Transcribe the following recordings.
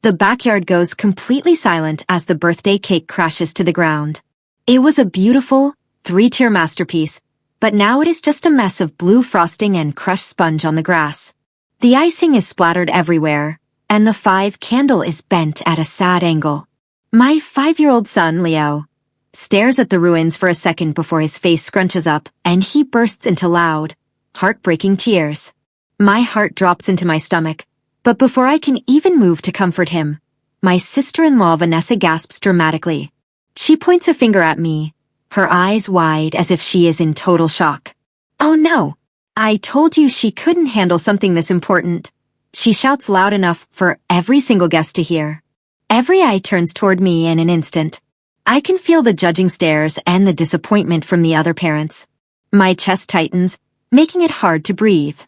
The backyard goes completely silent as the birthday cake crashes to the ground. It was a beautiful, three-tier masterpiece, but now it is just a mess of blue frosting and crushed sponge on the grass. The icing is splattered everywhere, and the 5 candle is bent at a sad angle. My 5-year-old son, Leo, stares at the ruins for a second before his face scrunches up and he bursts into loud, heartbreaking tears. My heart drops into my stomach, but before I can even move to comfort him, my sister-in-law Vanessa gasps dramatically. She points a finger at me, her eyes wide as if she is in total shock. "Oh no! I told you she couldn't handle something this important," she shouts loud enough for every single guest to hear. Every eye turns toward me in an instant. I can feel the judging stares and the disappointment from the other parents. My chest tightens, making it hard to breathe.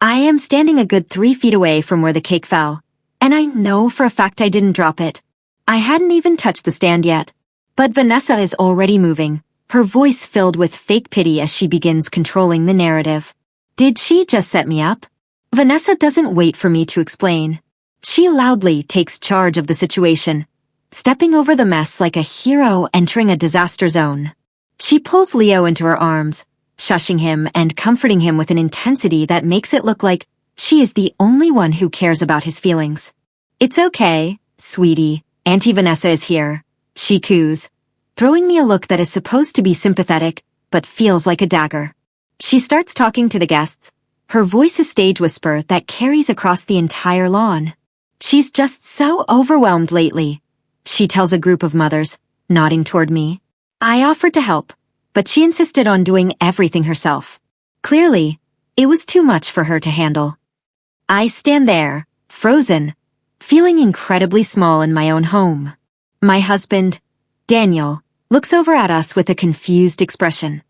I am standing a good 3 feet away from where the cake fell, and I know for a fact I didn't drop it. I hadn't even touched the stand yet. But Vanessa is already moving, her voice filled with fake pity as she begins controlling the narrative. Did she just set me up? Vanessa doesn't wait for me to explain. She loudly takes charge of the situation, stepping over the mess like a hero entering a disaster zone. She pulls Leo into her arms, shushing him and comforting him with an intensity that makes it look like she is the only one who cares about his feelings. "It's okay, sweetie, Auntie Vanessa is here," she coos, throwing me a look that is supposed to be sympathetic, but feels like a dagger. She starts talking to the guests, her voice a stage whisper that carries across the entire lawn. "She's just so overwhelmed lately," she tells a group of mothers, nodding toward me. I offered to help, but she insisted on doing everything herself. Clearly, it was too much for her to handle. I stand there, frozen, feeling incredibly small in my own home. My husband, Daniel, looks over at us with a confused expression.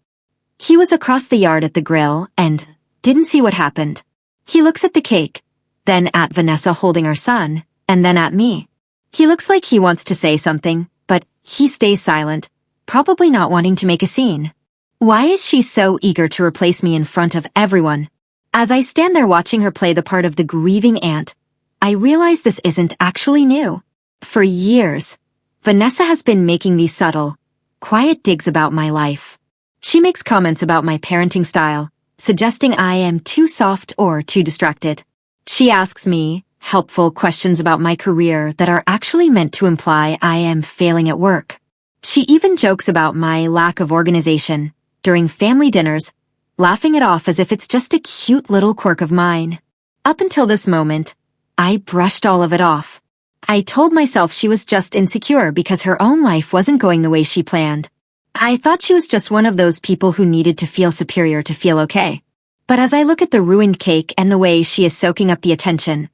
He was across the yard at the grill and didn't see what happened. He looks at the cake, then at Vanessa holding our son, and then at me. He looks like he wants to say something, but he stays silent, probably not wanting to make a scene. Why is she so eager to replace me in front of everyone? As I stand there watching her play the part of the grieving aunt, I realize this isn't actually new. For years, Vanessa has been making these subtle, quiet digs about my life. She makes comments about my parenting style, suggesting I am too soft or too distracted. She asks me helpful questions about my career that are actually meant to imply I am failing at work. She even jokes about my lack of organization during family dinners, laughing it off as if it's just a cute little quirk of mine. Up until this moment, I brushed all of it off. I told myself she was just insecure because her own life wasn't going the way she planned. I thought she was just one of those people who needed to feel superior to feel okay. But as I look at the ruined cake and the way she is soaking up the attention,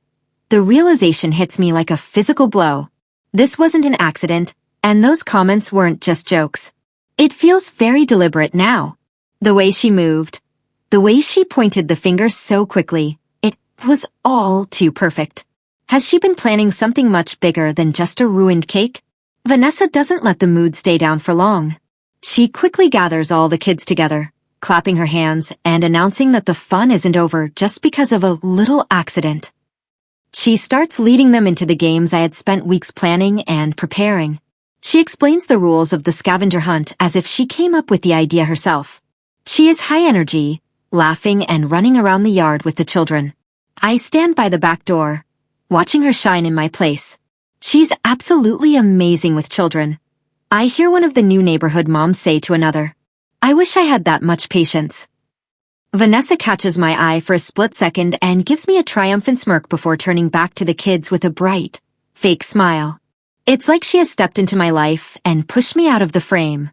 the realization hits me like a physical blow. This wasn't an accident, and those comments weren't just jokes. It feels very deliberate now. The way she moved, the way she pointed the finger so quickly, it was all too perfect. Has she been planning something much bigger than just a ruined cake? Vanessa doesn't let the mood stay down for long. She quickly gathers all the kids together, clapping her hands and announcing that the fun isn't over just because of a little accident. She starts leading them into the games I had spent weeks planning and preparing. She explains the rules of the scavenger hunt as if she came up with the idea herself. She is high energy, laughing and running around the yard with the children. I stand by the back door, watching her shine in my place. She's absolutely amazing with children. I hear one of the new neighborhood moms say to another, "I wish I had that much patience." Vanessa catches my eye for a split second and gives me a triumphant smirk before turning back to the kids with a bright, fake smile. It's like she has stepped into my life and pushed me out of the frame.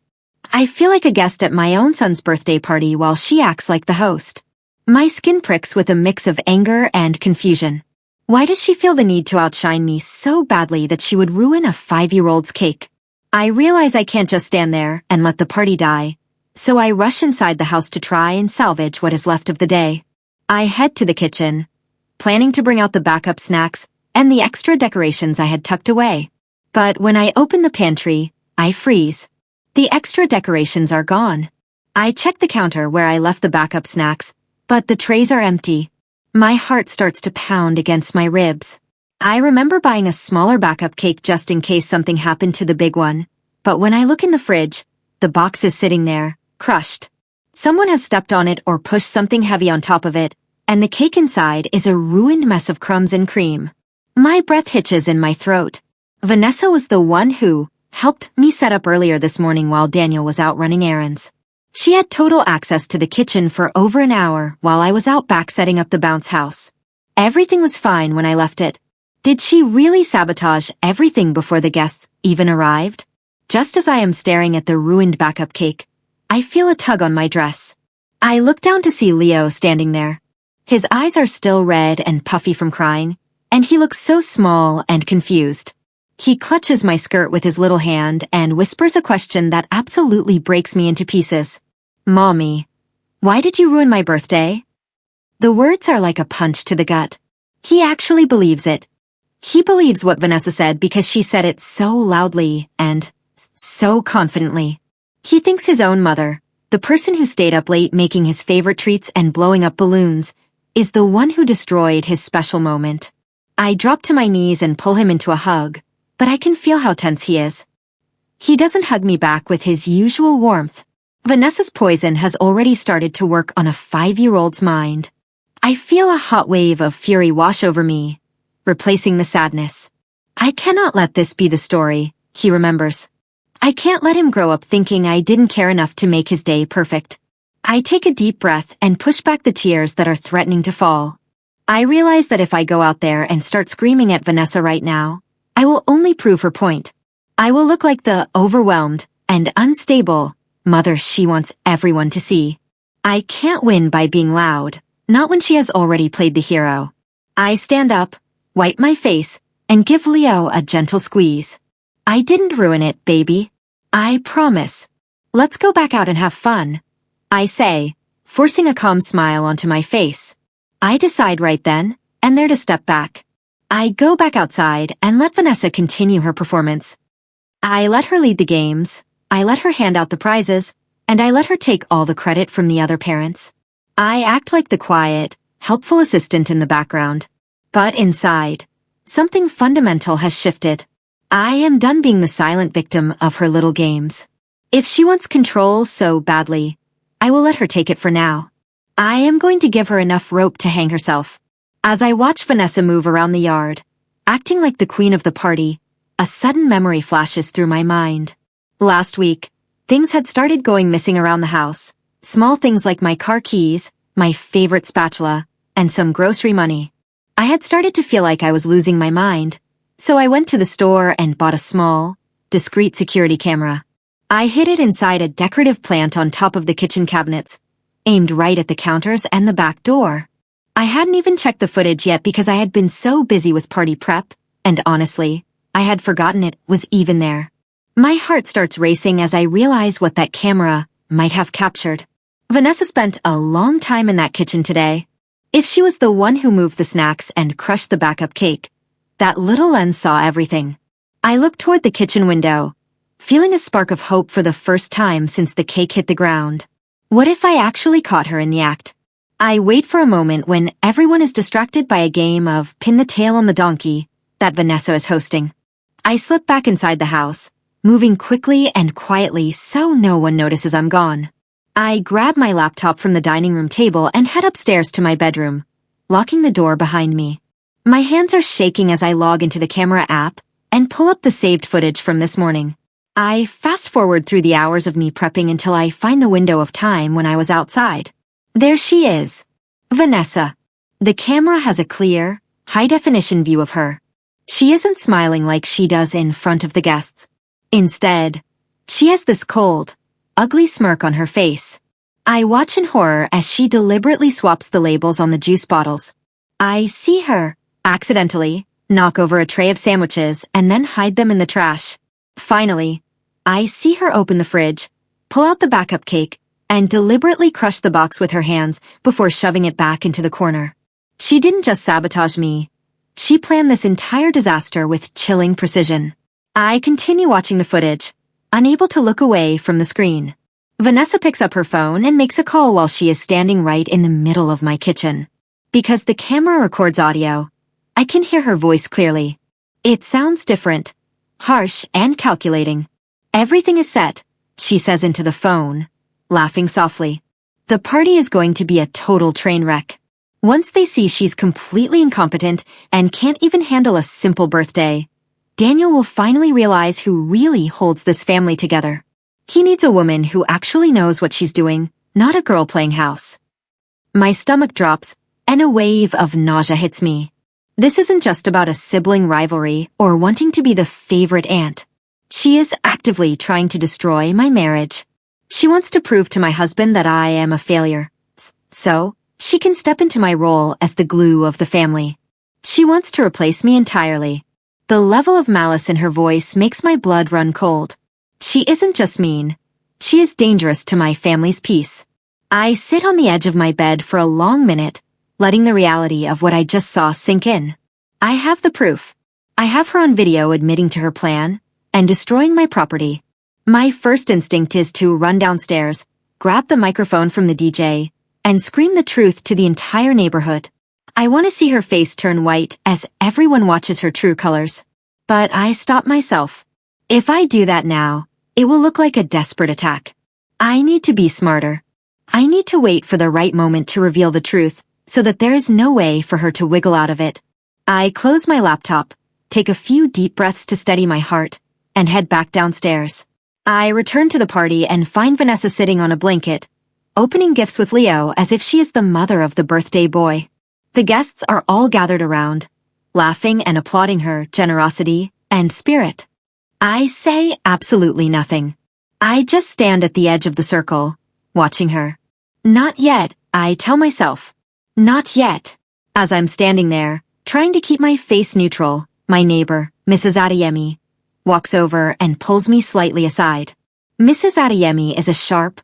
I feel like a guest at my own son's birthday party while she acts like the host. My skin pricks with a mix of anger and confusion. Why does she feel the need to outshine me so badly that she would ruin a 5-year-old's cake? I realize I can't just stand there and let the party die, so I rush inside the house to try and salvage what is left of the day. I head to the kitchen, planning to bring out the backup snacks and the extra decorations I had tucked away. But when I open the pantry, I freeze. The extra decorations are gone. I check the counter where I left the backup snacks, but the trays are empty. My heart starts to pound against my ribs. I remember buying a smaller backup cake just in case something happened to the big one, but when I look in the fridge, the box is sitting there, crushed. Someone has stepped on it or pushed something heavy on top of it, and the cake inside is a ruined mess of crumbs and cream. My breath hitches in my throat. Vanessa was the one who helped me set up earlier this morning while Daniel was out running errands. She had total access to the kitchen for over an hour while I was out back setting up the bounce house. Everything was fine when I left it. Did she really sabotage everything before the guests even arrived? Just as I am staring at the ruined backup cake, I feel a tug on my dress. I look down to see Leo standing there. His eyes are still red and puffy from crying, and he looks so small and confused. He clutches my skirt with his little hand and whispers a question that absolutely breaks me into pieces. Mommy, why did you ruin my birthday? The words are like a punch to the gut. He actually believes it. He believes what Vanessa said because she said it so loudly and so confidently. He thinks his own mother, the person who stayed up late making his favorite treats and blowing up balloons, is the one who destroyed his special moment. I drop to my knees and pull him into a hug, but I can feel how tense he is. He doesn't hug me back with his usual warmth. Vanessa's poison has already started to work on a 5-year-old's mind. I feel a hot wave of fury wash over me, replacing the sadness. I cannot let this be the story, he remembers. I can't let him grow up thinking I didn't care enough to make his day perfect. I take a deep breath and push back the tears that are threatening to fall. I realize that if I go out there and start screaming at Vanessa right now, I will only prove her point. I will look like the overwhelmed and unstable mother she wants everyone to see. I can't win by being loud, not when she has already played the hero. I stand up, wipe my face, and give Leo a gentle squeeze. I didn't ruin it, baby. I promise. Let's go back out and have fun, I say, forcing a calm smile onto my face. I decide right then and there to step back. I go back outside and let Vanessa continue her performance. I let her lead the games, I let her hand out the prizes, and I let her take all the credit from the other parents. I act like the quiet, helpful assistant in the background. But inside, something fundamental has shifted. I am done being the silent victim of her little games. If she wants control so badly, I will let her take it for now. I am going to give her enough rope to hang herself. As I watch Vanessa move around the yard, acting like the queen of the party, a sudden memory flashes through my mind. Last week, things had started going missing around the house. Small things like my car keys, my favorite spatula, and some grocery money. I had started to feel like I was losing my mind, so I went to the store and bought a small, discreet security camera. I hid it inside a decorative plant on top of the kitchen cabinets, aimed right at the counters and the back door. I hadn't even checked the footage yet because I had been so busy with party prep, and honestly, I had forgotten it was even there. My heart starts racing as I realize what that camera might have captured. Vanessa spent a long time in that kitchen today. If she was the one who moved the snacks and crushed the backup cake, that little lens saw everything. I looked toward the kitchen window, feeling a spark of hope for the first time since the cake hit the ground. What if I actually caught her in the act? I wait for a moment when everyone is distracted by a game of pin the tail on the donkey that Vanessa is hosting. I slip back inside the house, moving quickly and quietly so no one notices I'm gone. I grab my laptop from the dining room table and head upstairs to my bedroom, locking the door behind me. My hands are shaking as I log into the camera app and pull up the saved footage from this morning. I fast forward through the hours of me prepping until I find the window of time when I was outside. There she is, Vanessa. The camera has a clear, high-definition view of her. She isn't smiling like she does in front of the guests. Instead, she has this cold, ugly smirk on her face. I watch in horror as she deliberately swaps the labels on the juice bottles. I see her, accidentally, knock over a tray of sandwiches and then hide them in the trash. Finally, I see her open the fridge, pull out the backup cake, and deliberately crush the box with her hands before shoving it back into the corner. She didn't just sabotage me. She planned this entire disaster with chilling precision. I continue watching the footage, unable to look away from the screen. Vanessa picks up her phone and makes a call while she is standing right in the middle of my kitchen. Because the camera records audio, I can hear her voice clearly. It sounds different, harsh and calculating. Everything is set, she says into the phone, laughing softly. The party is going to be a total train wreck. Once they see she's completely incompetent and can't even handle a simple birthday, Daniel will finally realize who really holds this family together. He needs a woman who actually knows what she's doing, not a girl playing house. My stomach drops, and a wave of nausea hits me. This isn't just about a sibling rivalry or wanting to be the favorite aunt. She is actively trying to destroy my marriage. She wants to prove to my husband that I am a failure, so she can step into my role as the glue of the family. She wants to replace me entirely. The level of malice in her voice makes my blood run cold. She isn't just mean. She is dangerous to my family's peace. I sit on the edge of my bed for a long minute, letting the reality of what I just saw sink in. I have the proof. I have her on video admitting to her plan and destroying my property. My first instinct is to run downstairs, grab the microphone from the DJ, and scream the truth to the entire neighborhood. I want to see her face turn white as everyone watches her true colors. But I stop myself. If I do that now, it will look like a desperate attack. I need to be smarter. I need to wait for the right moment to reveal the truth so that there is no way for her to wiggle out of it. I close my laptop, take a few deep breaths to steady my heart, and head back downstairs. I return to the party and find Vanessa sitting on a blanket, opening gifts with Leo as if she is the mother of the birthday boy. The guests are all gathered around, laughing and applauding her generosity and spirit. I say absolutely nothing. I just stand at the edge of the circle, watching her. Not yet, I tell myself. Not yet. As I'm standing there, trying to keep my face neutral, my neighbor, Mrs. Adeyemi, walks over and pulls me slightly aside. Mrs. Adeyemi is a sharp,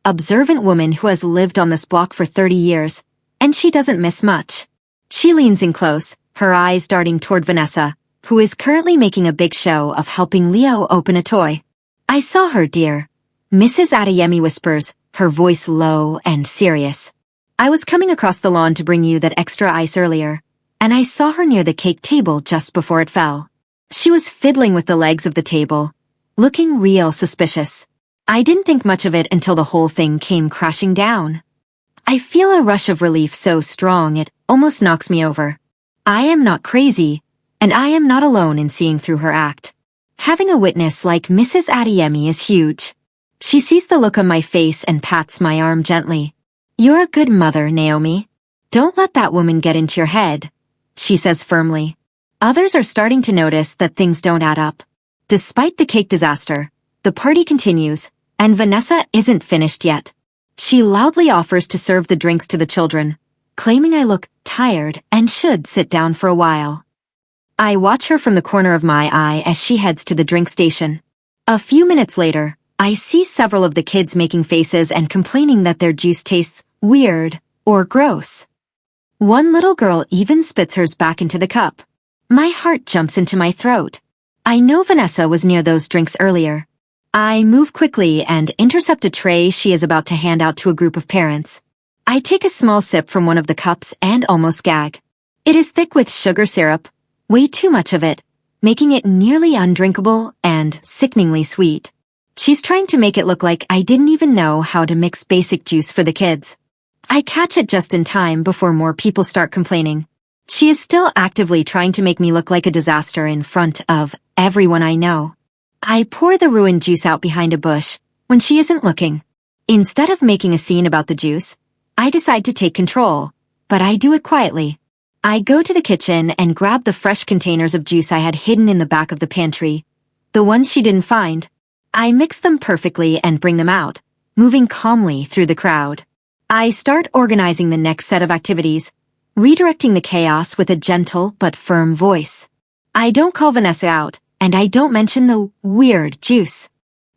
observant woman who has lived on this block for 30 years, and she doesn't miss much. She leans in close, her eyes darting toward Vanessa, who is currently making a big show of helping Leo open a toy. I saw her, dear. Mrs. Adeyemi whispers, her voice low and serious. I was coming across the lawn to bring you that extra ice earlier, and I saw her near the cake table just before it fell. She was fiddling with the legs of the table, looking real suspicious. I didn't think much of it until the whole thing came crashing down. I feel a rush of relief so strong it almost knocks me over. I am not crazy, and I am not alone in seeing through her act. Having a witness like Mrs. Adeyemi is huge. She sees the look on my face and pats my arm gently. You're a good mother, Naomi. Don't let that woman get into your head, she says firmly. Others are starting to notice that things don't add up. Despite the cake disaster, the party continues, and Vanessa isn't finished yet. She loudly offers to serve the drinks to the children, claiming I look tired and should sit down for a while. I watch her from the corner of my eye as she heads to the drink station. A few minutes later, I see several of the kids making faces and complaining that their juice tastes weird or gross. One little girl even spits hers back into the cup. My heart jumps into my throat. I know Vanessa was near those drinks earlier. I move quickly and intercept a tray she is about to hand out to a group of parents. I take a small sip from one of the cups and almost gag. It is thick with sugar syrup, way too much of it, making it nearly undrinkable and sickeningly sweet. She's trying to make it look like I didn't even know how to mix basic juice for the kids. I catch it just in time before more people start complaining. She is still actively trying to make me look like a disaster in front of everyone I know. I pour the ruined juice out behind a bush when she isn't looking. Instead of making a scene about the juice, I decide to take control, but I do it quietly. I go to the kitchen and grab the fresh containers of juice I had hidden in the back of the pantry, the ones she didn't find. I mix them perfectly and bring them out, moving calmly through the crowd. I start organizing the next set of activities, redirecting the chaos with a gentle but firm voice. I don't call Vanessa out, and I don't mention the weird juice.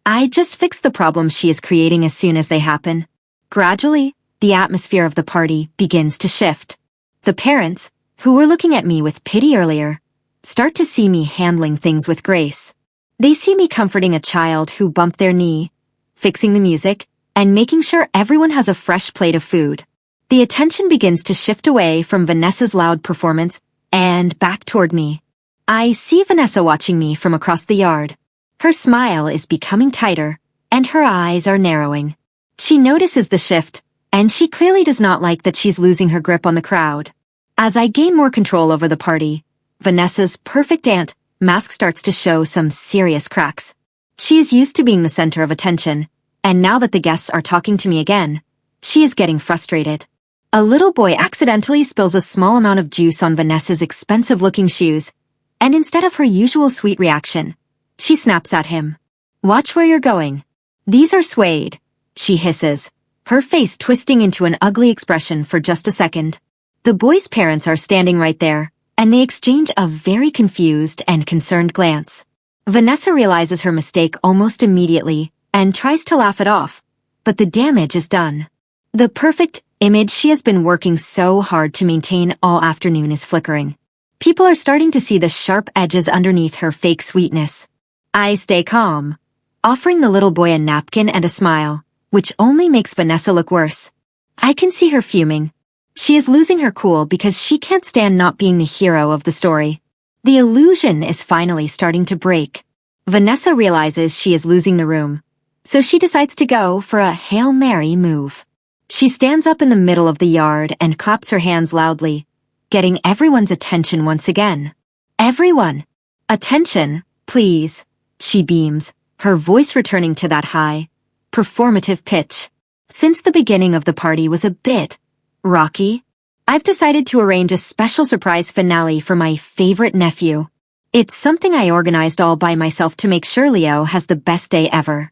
I just fix the problems she is creating as soon as they happen. Gradually, the atmosphere of the party begins to shift. The parents, who were looking at me with pity earlier, start to see me handling things with grace. They see me comforting a child who bumped their knee, fixing the music, and making sure everyone has a fresh plate of food. The attention begins to shift away from Vanessa's loud performance and back toward me. I see Vanessa watching me from across the yard. Her smile is becoming tighter, and her eyes are narrowing. She notices the shift, and she clearly does not like that she's losing her grip on the crowd. As I gain more control over the party, Vanessa's perfect aunt mask starts to show some serious cracks. She is used to being the center of attention, and now that the guests are talking to me again, she is getting frustrated. A little boy accidentally spills a small amount of juice on Vanessa's expensive-looking shoes, and instead of her usual sweet reaction, she snaps at him. "Watch where you're going. These are suede," she hisses, her face twisting into an ugly expression for just a second. The boy's parents are standing right there, and they exchange a very confused and concerned glance. Vanessa realizes her mistake almost immediately and tries to laugh it off, but the damage is done. The perfect image she has been working so hard to maintain all afternoon is flickering. People are starting to see the sharp edges underneath her fake sweetness. I stay calm, offering the little boy a napkin and a smile, which only makes Vanessa look worse. I can see her fuming. She is losing her cool because she can't stand not being the hero of the story. The illusion is finally starting to break. Vanessa realizes she is losing the room, so she decides to go for a Hail Mary move. She stands up in the middle of the yard and claps her hands loudly, getting everyone's attention once again. "Everyone! Attention, please," she beams, her voice returning to that high, performative pitch. Since the beginning of the party was a bit rocky, I've decided to arrange a special surprise finale for my favorite nephew. It's something I organized all by myself to make sure Leo has the best day ever.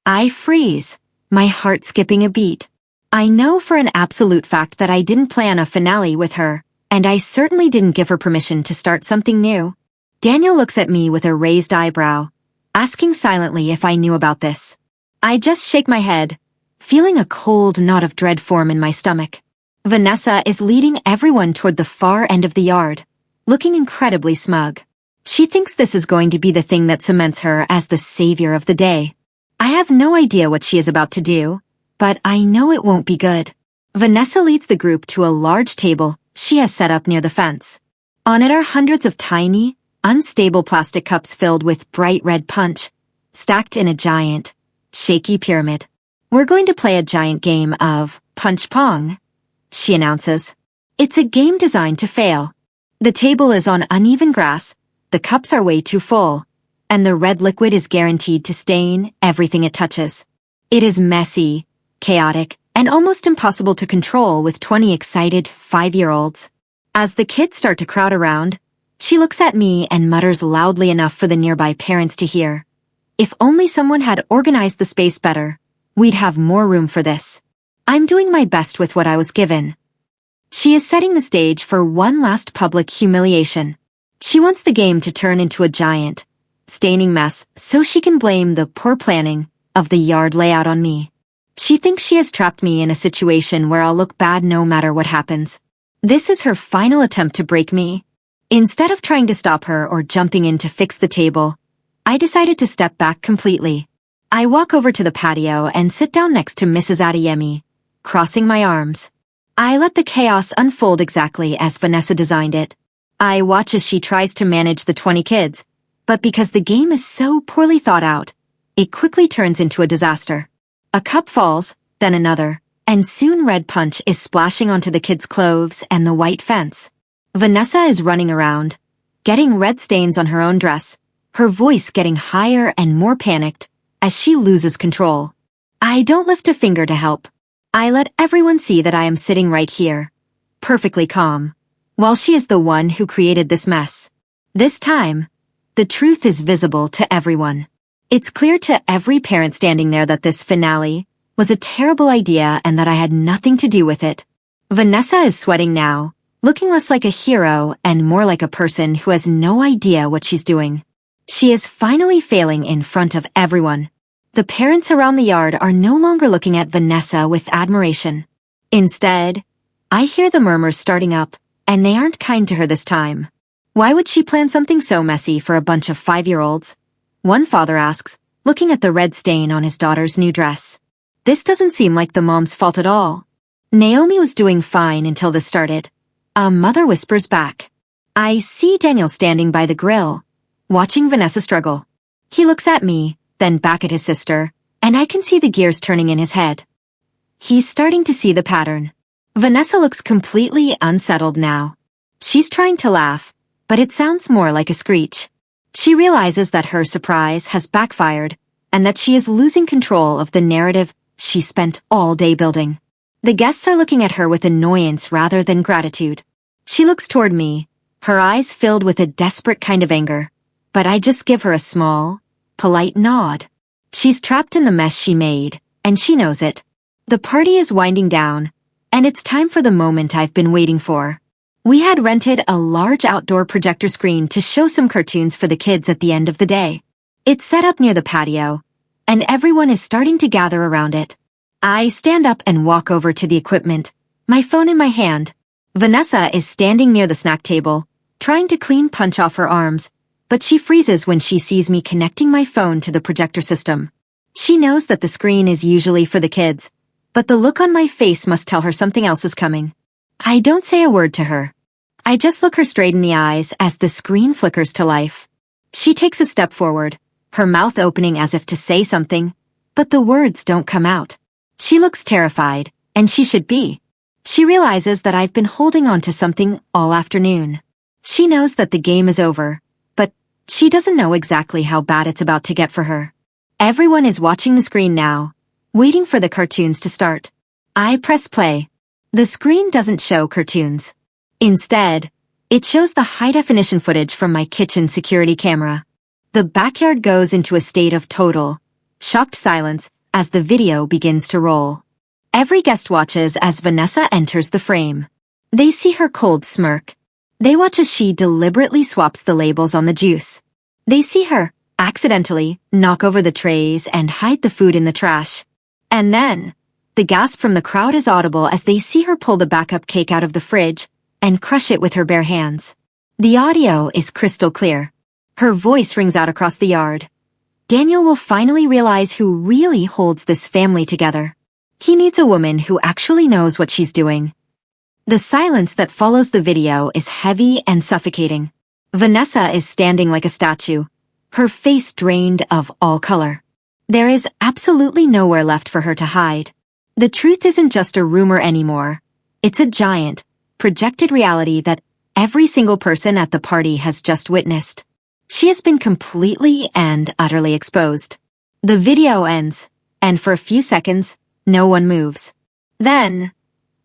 I freeze, my heart skipping a beat. I know for an absolute fact that I didn't plan a finale with her, and I certainly didn't give her permission to start something new. Daniel looks at me with a raised eyebrow, asking silently if I knew about this. I just shake my head, feeling a cold knot of dread form in my stomach. Vanessa is leading everyone toward the far end of the yard, looking incredibly smug. She thinks this is going to be the thing that cements her as the savior of the day. I have no idea what she is about to do, but I know it won't be good. Vanessa leads the group to a large table she has set up near the fence. On it are hundreds of tiny, unstable plastic cups filled with bright red punch, stacked in a giant, shaky pyramid. "We're going to play a giant game of punch pong," she announces. It's a game designed to fail. The table is on uneven grass, the cups are way too full, and the red liquid is guaranteed to stain everything it touches. It is messy, chaotic, and almost impossible to control with 20 excited 5-year-olds. As the kids start to crowd around, she looks at me and mutters loudly enough for the nearby parents to hear. If only someone had organized the space better, we'd have more room for this. I'm doing my best with what I was given. She is setting the stage for one last public humiliation. She wants the game to turn into a giant, staining mess so she can blame the poor planning of the yard layout on me. She thinks she has trapped me in a situation where I'll look bad no matter what happens. This is her final attempt to break me. Instead of trying to stop her or jumping in to fix the table, I decided to step back completely. I walk over to the patio and sit down next to Mrs. Adeyemi, crossing my arms. I let the chaos unfold exactly as Vanessa designed it. I watch as she tries to manage the 20 kids, but because the game is so poorly thought out, it quickly turns into a disaster. A cup falls, then another, and soon red punch is splashing onto the kids' clothes and the white fence. Vanessa is running around, getting red stains on her own dress, her voice getting higher and more panicked as she loses control. I don't lift a finger to help. I let everyone see that I am sitting right here, perfectly calm, while she is the one who created this mess. This time, the truth is visible to everyone. It's clear to every parent standing there that this finale was a terrible idea and that I had nothing to do with it. Vanessa is sweating now, looking less like a hero and more like a person who has no idea what she's doing. She is finally failing in front of everyone. The parents around the yard are no longer looking at Vanessa with admiration. Instead, I hear the murmurs starting up, and they aren't kind to her this time. Why would she plan something so messy for a bunch of 5-year-olds? One father asks, looking at the red stain on his daughter's new dress. This doesn't seem like the mom's fault at all. Naomi was doing fine until this started. A mother whispers back. I see Daniel standing by the grill, watching Vanessa struggle. He looks at me, then back at his sister, and I can see the gears turning in his head. He's starting to see the pattern. Vanessa looks completely unsettled now. She's trying to laugh, but it sounds more like a screech. She realizes that her surprise has backfired, and that she is losing control of the narrative she spent all day building. The guests are looking at her with annoyance rather than gratitude. She looks toward me, her eyes filled with a desperate kind of anger, but I just give her a small, polite nod. She's trapped in the mess she made, and she knows it. The party is winding down, and it's time for the moment I've been waiting for. We had rented a large outdoor projector screen to show some cartoons for the kids at the end of the day. It's set up near the patio, and everyone is starting to gather around it. I stand up and walk over to the equipment, my phone in my hand. Vanessa is standing near the snack table, trying to clean punch off her arms, but she freezes when she sees me connecting my phone to the projector system. She knows that the screen is usually for the kids, but the look on my face must tell her something else is coming. I don't say a word to her. I just look her straight in the eyes as the screen flickers to life. She takes a step forward, her mouth opening as if to say something, but the words don't come out. She looks terrified, and she should be. She realizes that I've been holding on to something all afternoon. She knows that the game is over, but she doesn't know exactly how bad it's about to get for her. Everyone is watching the screen now, waiting for the cartoons to start. I press play. The screen doesn't show cartoons. Instead, it shows the high-definition footage from my kitchen security camera. The backyard goes into a state of total, shocked silence as the video begins to roll. Every guest watches as Vanessa enters the frame. They see her cold smirk. They watch as she deliberately swaps the labels on the juice. They see her, accidentally, knock over the trays and hide the food in the trash. And then, the gasp from the crowd is audible as they see her pull the backup cake out of the fridge and crush it with her bare hands. The audio is crystal clear. Her voice rings out across the yard. Daniel will finally realize who really holds this family together. He needs a woman who actually knows what she's doing. The silence that follows the video is heavy and suffocating. Vanessa is standing like a statue, her face drained of all color. There is absolutely nowhere left for her to hide. The truth isn't just a rumor anymore. It's a giant, projected reality that every single person at the party has just witnessed. She has been completely and utterly exposed. The video ends, and for a few seconds, no one moves. Then,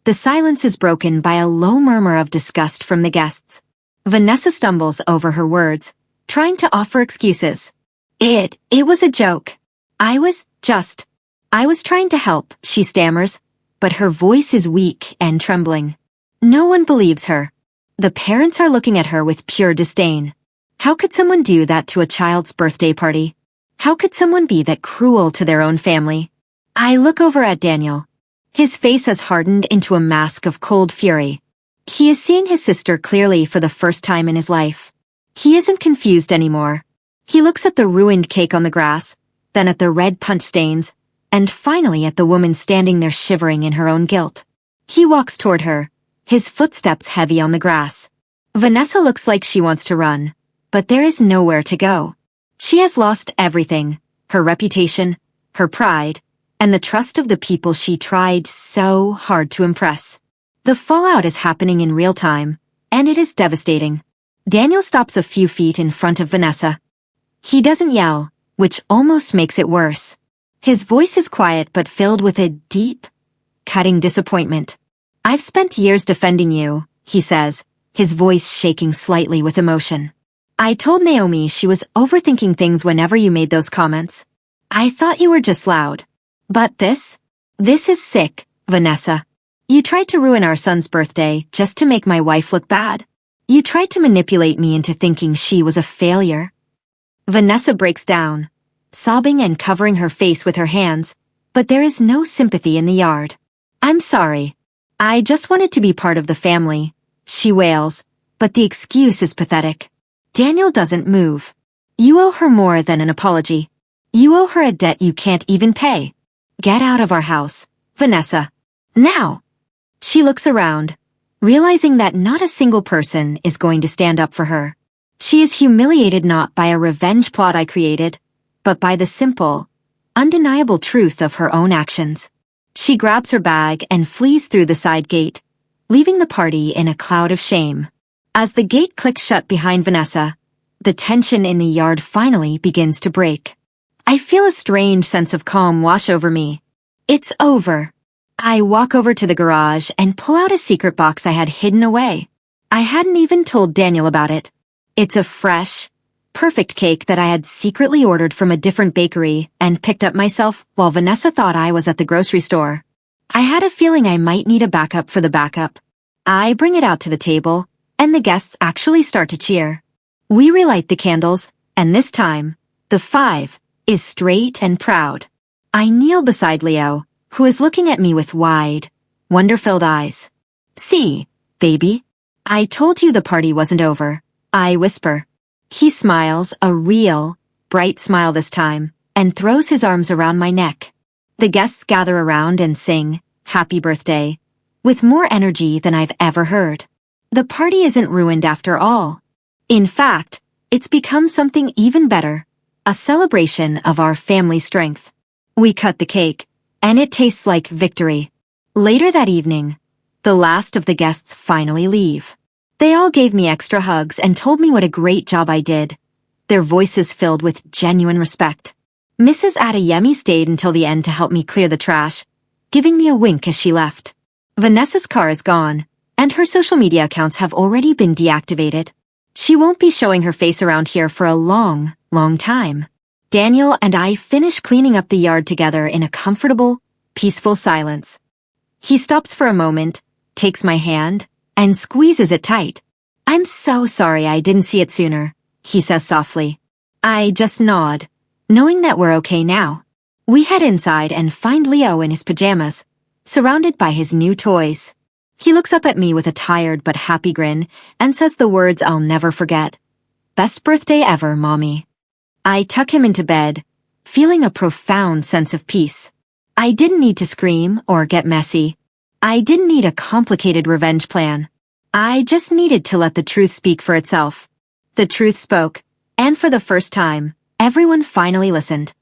the silence is broken by a low murmur of disgust from the guests. Vanessa stumbles over her words, trying to offer excuses. It was a joke. I was trying to help, she stammers, but her voice is weak and trembling. No one believes her. The parents are looking at her with pure disdain. How could someone do that to a child's birthday party? How could someone be that cruel to their own family? I look over at Daniel. His face has hardened into a mask of cold fury. He is seeing his sister clearly for the first time in his life. He isn't confused anymore. He looks at the ruined cake on the grass, then at the red punch stains, and finally at the woman standing there shivering in her own guilt. He walks toward her, his footsteps heavy on the grass. Vanessa looks like she wants to run, but there is nowhere to go. She has lost everything, her reputation, her pride, and the trust of the people she tried so hard to impress. The fallout is happening in real time, and it is devastating. Daniel stops a few feet in front of Vanessa. He doesn't yell, which almost makes it worse. His voice is quiet but filled with a deep, cutting disappointment. I've spent years defending you, he says, his voice shaking slightly with emotion. I told Naomi she was overthinking things whenever you made those comments. I thought you were just loud. But this is sick, Vanessa. You tried to ruin our son's birthday just to make my wife look bad. You tried to manipulate me into thinking she was a failure. Vanessa breaks down, sobbing and covering her face with her hands, but there is no sympathy in the yard. I'm sorry. I just wanted to be part of the family, she wails, but the excuse is pathetic. Daniel doesn't move. You owe her more than an apology. You owe her a debt you can't even pay. Get out of our house, Vanessa. Now! She looks around, realizing that not a single person is going to stand up for her. She is humiliated not by a revenge plot I created, but by the simple, undeniable truth of her own actions. She grabs her bag and flees through the side gate, leaving the party in a cloud of shame. As the gate clicks shut behind Vanessa, the tension in the yard finally begins to break. I feel a strange sense of calm wash over me. It's over. I walk over to the garage and pull out a secret box I had hidden away. I hadn't even told Daniel about it. It's a fresh, perfect cake that I had secretly ordered from a different bakery and picked up myself while Vanessa thought I was at the grocery store. I had a feeling I might need a backup for the backup. I bring it out to the table, and the guests actually start to cheer. We relight the candles, and this time, the 5 is straight and proud. I kneel beside Leo, who is looking at me with wide, wonder-filled eyes. "See, baby, I told you the party wasn't over," I whisper. He smiles, a real, bright smile this time, and throws his arms around my neck. The guests gather around and sing, "Happy Birthday," with more energy than I've ever heard. The party isn't ruined after all. In fact, it's become something even better, a celebration of our family strength. We cut the cake, and it tastes like victory. Later that evening, the last of the guests finally leave. They all gave me extra hugs and told me what a great job I did, their voices filled with genuine respect. Mrs. Adeyemi stayed until the end to help me clear the trash, giving me a wink as she left. Vanessa's car is gone, and her social media accounts have already been deactivated. She won't be showing her face around here for a long, long time. Daniel and I finish cleaning up the yard together in a comfortable, peaceful silence. He stops for a moment, takes my hand, and squeezes it tight. "I'm so sorry I didn't see it sooner," he says softly. I just nod, knowing that we're okay now. We head inside and find Leo in his pajamas, surrounded by his new toys. He looks up at me with a tired but happy grin and says the words I'll never forget. "Best birthday ever, Mommy." I tuck him into bed, feeling a profound sense of peace. I didn't need to scream or get messy. I didn't need a complicated revenge plan. I just needed to let the truth speak for itself. The truth spoke, and for the first time, everyone finally listened.